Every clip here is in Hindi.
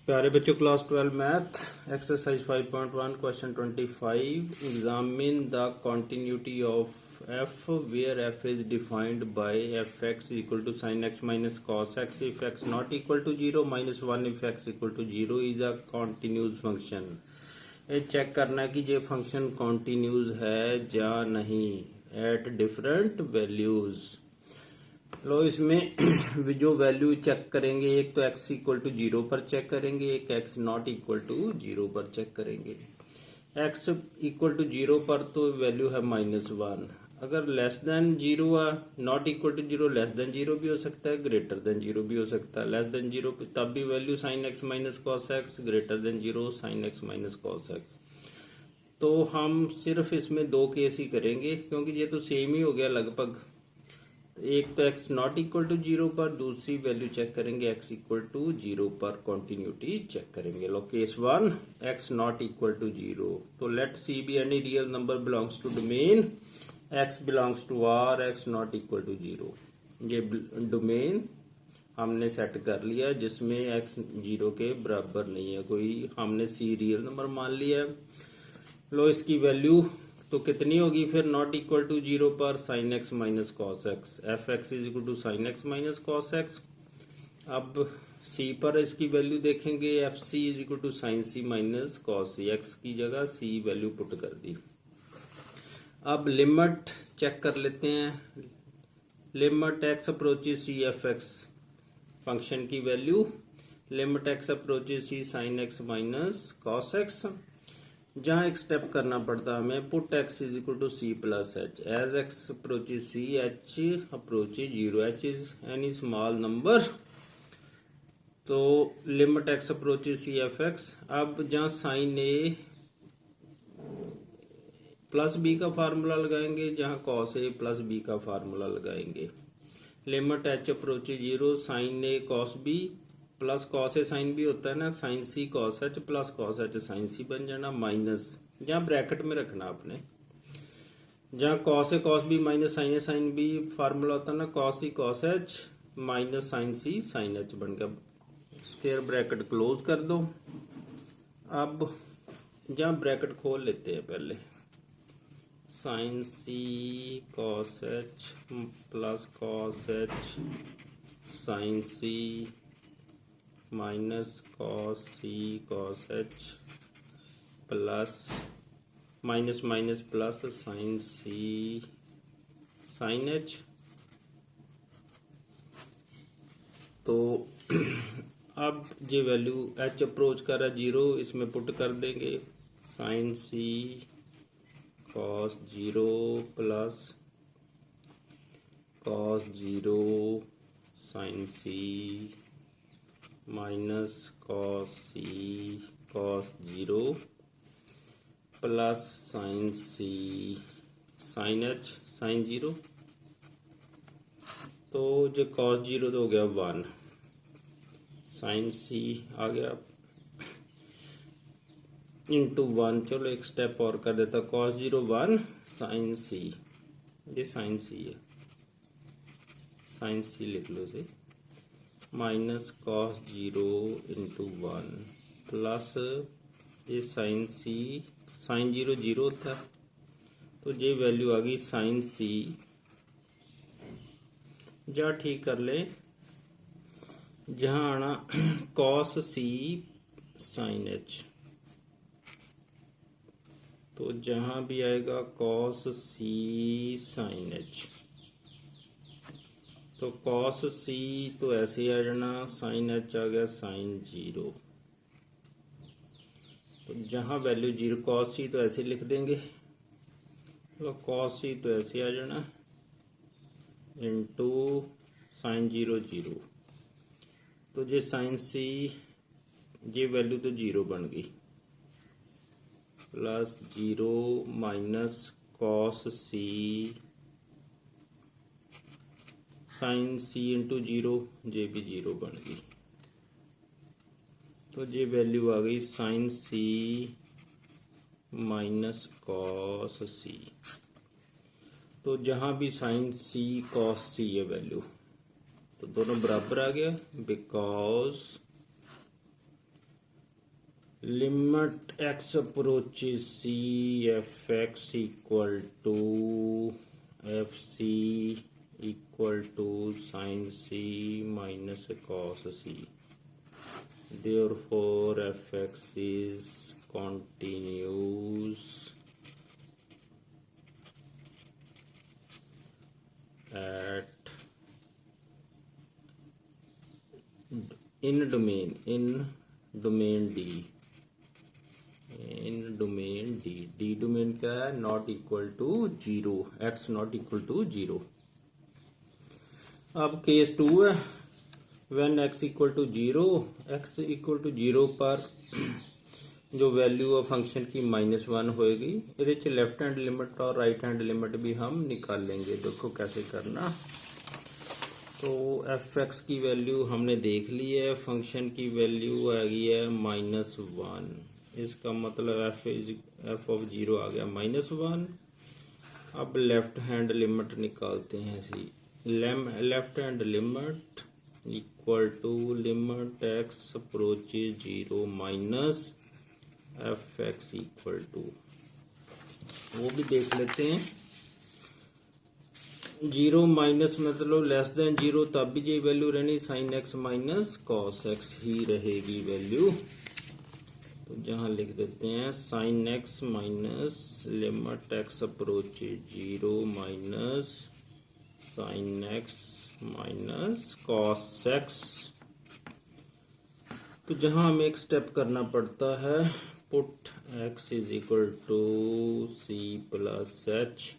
प्यारे बच्चों, class 12 math exercise 5.1 question 25 examine the continuity of f where f is defined by f x equal to sine x minus cos x if x not equal to zero minus one if x equal to zero is a continuous function. ये चेक करना कि ये फंक्शन कॉन्टिन्यूस है या नहीं एट डिफरेंट वैल्यूज। लो इसमें जो वैल्यू चेक करेंगे, एक तो x इक्वल टू जीरो पर चेक करेंगे, एक x not equal to zero पर चेक करेंगे। x इक्वल टू जीरो पर तो वैल्यू है -1। अगर लेस देन जीरो है, not equal to zero less than zero भी हो सकता है, ग्रेटर देन जीरो भी हो सकता है। लेस देन जीरो तब भी value sign x minus cos x, greater than zero sine x minus cos x. तो हम सिर्फ इसमें दो केस ही करेंगे क्योंकि ये तो सेम ही हो गया लगभग। एक तो x not equal to zero पर, दूसरी वैल्यू चेक करेंगे x इक्वल टू जीरो पर, कॉन्टिन्यूटी चेक करेंगे। लो case 1 x not equal to zero. तो let c be any real number belongs to domain x belongs to r, x not equal to zero. ये डोमेन हमने सेट कर लिया जिसमें x जीरो के बराबर नहीं है कोई, हमने सी रियल नंबर मान लिया है। लो इसकी वैल्यू तो कितनी होगी फिर, नॉट इक्वल टू जीरो पर sine x minus cos x, f x is equal to sine x minus cos x. अब सी पर इसकी वैल्यू देखेंगे, f c is equal to sine c minus cos c, x की जगह सी वैल्यू पुट कर दी। अब लिमिट चेक कर लेते हैं। Limit x approaches c f x function की value, limit x approaches c sine x minus cos x. जहां एक स्टेप करना पड़ता हमें, put x is equal to c plus h, as x approaches c h approaches zero, h is any small number. तो limit x approaches c f x. अब जहां साइन ए प्लस बी का फार्मूला लगाएंगे, जहां कॉस ए प्लस बी का फार्मूला लगाएंगे। Limit h approaches zero, sine a cos b plus cos a sine भी होता है ना, sine c cos h plus cos h sine c बन जाना, माइनस जहां ब्रैकेट में रखना आपने। जहां cos a cos b minus sine a sine b formula होता है ना, cos c cos h minus sine c sine h बन गया। स्क्वायर ब्रैकेट क्लोज कर दो। अब जहां ब्रैकेट खोल लेते हैं पहले, sine c cos h plus cos h sine c minus cos c cos h plus minus minus plus sine c sine h. तो अब ये वैल्यू एच अप्रोच कर रहा है जीरो, इसमें पुट कर देंगे sine c cos zero plus cos zero sine c minus cos c cos zero plus sine c sine h sine zero. तो जो कॉस जीरो तो हो गया 1, साइन सी आ गया इंटू 1। चलो एक स्टेप और कर देता, कॉस जीरो 1 साइन सी, ये साइन सी है, साइन सी लिख लो इसे, minus cos zero into 1 plus ये sign c, sign zero zero था तो ये वैल्यू आ गई साइन सी। जा ठीक कर ले, जहां आना कॉस सी साइन एच, तो जहां भी आएगा कॉस सी साइन एच, तो कॉस सी तो ऐसे ही आ जाना, साइन एच आ गया साइन जीरो। तो जहां वैल्यू जीरो, कॉस सी तो ऐसे लिख देंगे, तो कॉस सी तो ऐसे आ जाना इनटू साइन जीरो जीरो। तो ये साइन सी ये वैल्यू तो जीरो बन गई, प्लस जीरो माइनस कॉस सी साइन सी इंटू जीरो, ये भी जीरो बन गई। तो ये वैल्यू आ गई साइन सी माइनस कॉस सी। तो जहां भी साइन सी कॉस सी है वैल्यू, तो दोनों बराबर आ गया, because limit x approaches c fx equal to fc equal to sin c minus cos c. Therefore fx is continuous at in domain D. In domain D domain क्या है, not equal to zero, x not equal to zero. अब केस 2 है, when x equal to zero, x equal to zero पर जो वैल्यू ऑफ फंक्शन की -1 होएगी, ये लेफ्ट हैंड लिमिट और राइट हैंड लिमिट भी हम निकाल लेंगे। देखो कैसे करना। तो एफ एक्स की वैल्यू हमने देख ली है, फंक्शन की वैल्यू आ गई है -1, इसका मतलब एफ ऑफ जीरो आ गया -1। अब लेफ्ट हैंड लिमिट निकालते हैं। Left hand limit equal to limit x approaches zero minus f x equal to, वो भी देख लेते हैं। जीरो माइनस मतलब लेस देन जीरो, तब भी ये वैल्यू रहनी sine x minus cos x ही रहेगी वैल्यू। तो जहां लिख देते हैं sine x minus limit x approach zero minus sine x minus cos x. तो जहां हमें एक स्टेप करना पड़ता है, put x is equal to c plus h,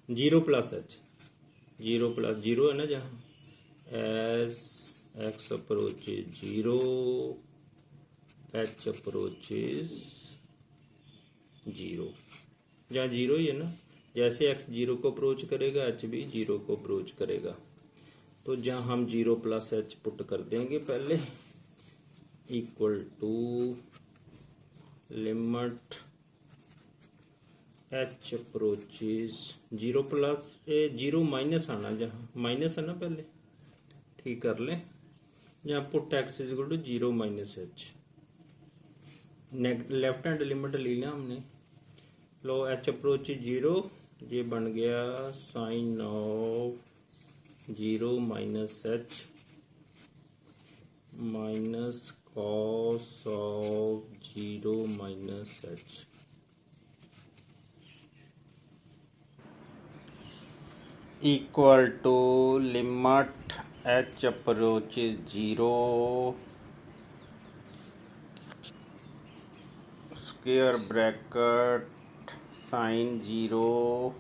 zero plus h, zero plus zero है ना, जहां as x approaches zero, h approaches zero, जहाँ जीरो ही है ना, जैसे एक्स जीरो को अप्रोच करेगा एच भी जीरो को अप्रोच करेगा। तो जहाँ हम जीरो प्लस एच पुट कर देंगे पहले, equal to limit h approaches zero plus a zero minus आना, जहाँ माइनस है ना पहले, ठीक कर लें। यहाँ put x is equal to zero minus h, left hand limit ले लिया हमने। लो एच अप्रोच जीरो, ये बन गया sine of zero minus h minus cos of zero minus h. Equal to limit h approach zero square bracket sine zero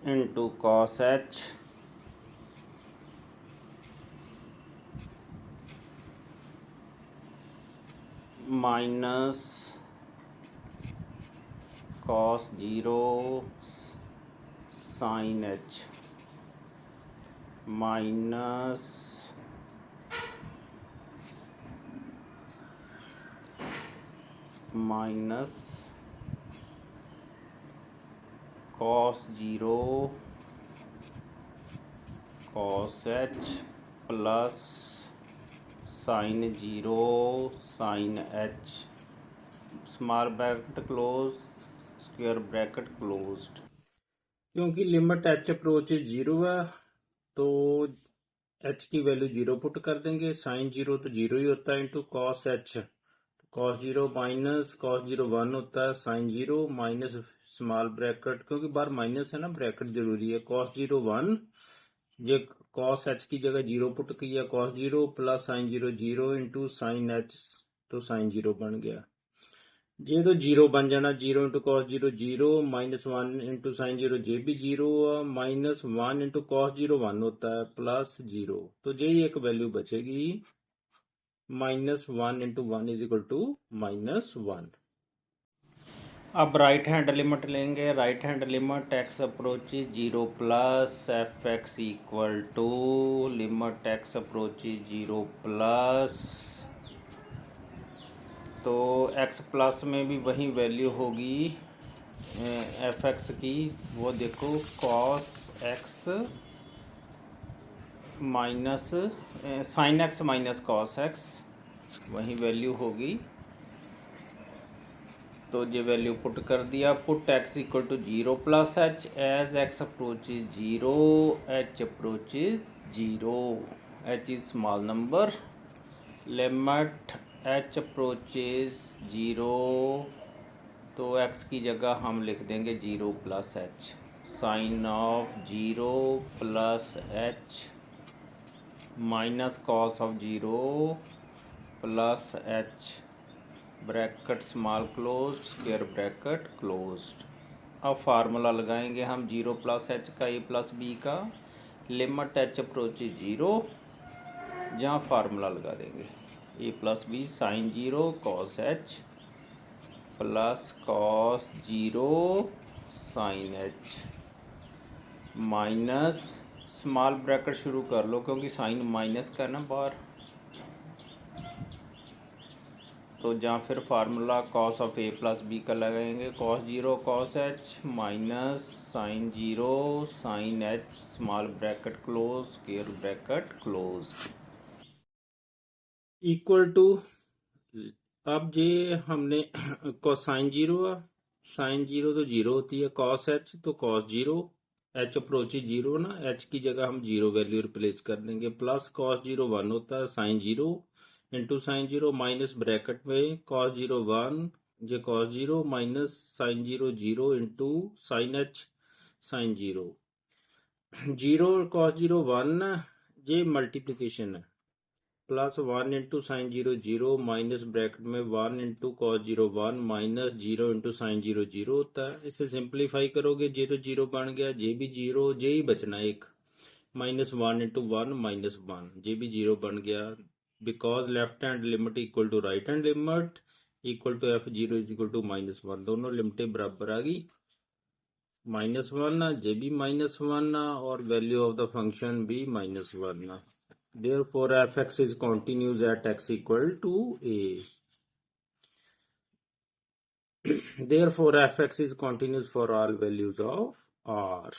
into cos h minus cos zero sine h minus cos zero cos h plus sine zero sine h, small bracket close square bracket closed. क्योंकि लिमिट एच अप्रोच जीरो है तो एच की वैल्यू जीरो पुट कर देंगे, साइन जीरो तो जीरो ही होता है into cos H, cos zero minus cos zero 1 होता है, sine zero minus small bracket, क्योंकि बाहर माइनस है ना, ब्रैकेट जरूरी है, कॉस जीरो 1, ये कॉस एच की जगह जीरो पुट किया, cos zero plus sine zero zero into sine h, तो साइन जीरो बन गया। ये तो जीरो बन जाना, zero into cos zero zero minus 1 into sine zero, जे भी zero, minus 1 into cos zero 1 होता है प्लस जीरो, तो यही एक वैल्यू बचेगी -1 इंटू 1 इज इक्वल टू -1। अब राइट हैंड लिमिट लेंगे, right hand limit x approach zero plus f x equal to limit x approach zero plus, तो एक्स प्लस में भी वही वैल्यू होगी एफ एक्स की, वो देखो cos x minus sine x minus cos x, वही वैल्यू होगी। तो ये वैल्यू पुट कर दिया। Put x equal to 0 plus h as x approaches 0, h approaches 0, h is small number. Limit h approaches 0, तो एक्स की जगह हम लिख देंगे 0 plus h. Sine of 0 plus h minus cos of 0 plus h, bracket small close, square bracket closed. अब फार्मूला लगाएंगे हम 0 प्लस एच का ए प्लस बी का। लिमिट एच अप्रोचेज 0, जहाँ फार्मूला लगा देंगे a plus b sine 0 cos h plus cos 0 sine h minus small bracket शुरू कर लो क्योंकि साइन माइनस का ना बाहर, तो जहाँ फिर formula cos of a plus b का लगाएंगे। Cos 0 cos h minus sine 0 sine h, small bracket close, square bracket close, equal to. अब ये हमने कोसाइन 0, साइन 0 तो 0 होती है, कॉस एच तो कॉस 0, एच अप्रोच 0 ना, एच की जगह हम 0 वैल्यू रिप्लेस कर देंगे। प्लस कॉस 0 1 होता है, sine 0 into sine 0 minus bracket में कॉस 0 1, ये cos 0 minus sine 0 0 into sine h sine 0। 0 और कॉस 0 1, ये मल्टीप्लिकेशन है। Plus 1 into sine 0 0 minus bracket में 1 into cos 0 1 minus 0 into sine 0 0 होता है। इसे सिंप्लीफाई करोगे जे तो 0 बन गया, जे भी 0, जे ही बचना एक, माइनस 1 इंटू 1 माइनस 1, जे भी 0 बन गया। Because left hand limit equal to right hand limit equal to f 0 is equal to minus 1, दोनों लिमिटें बराबर आ गई। माइनस 1 जे भी माइनस 1 और वैल्यू ऑफ द फंक्शन भी minus 1। Therefore, fx is continuous at x equal to a. Therefore, fx is continuous for all values of r.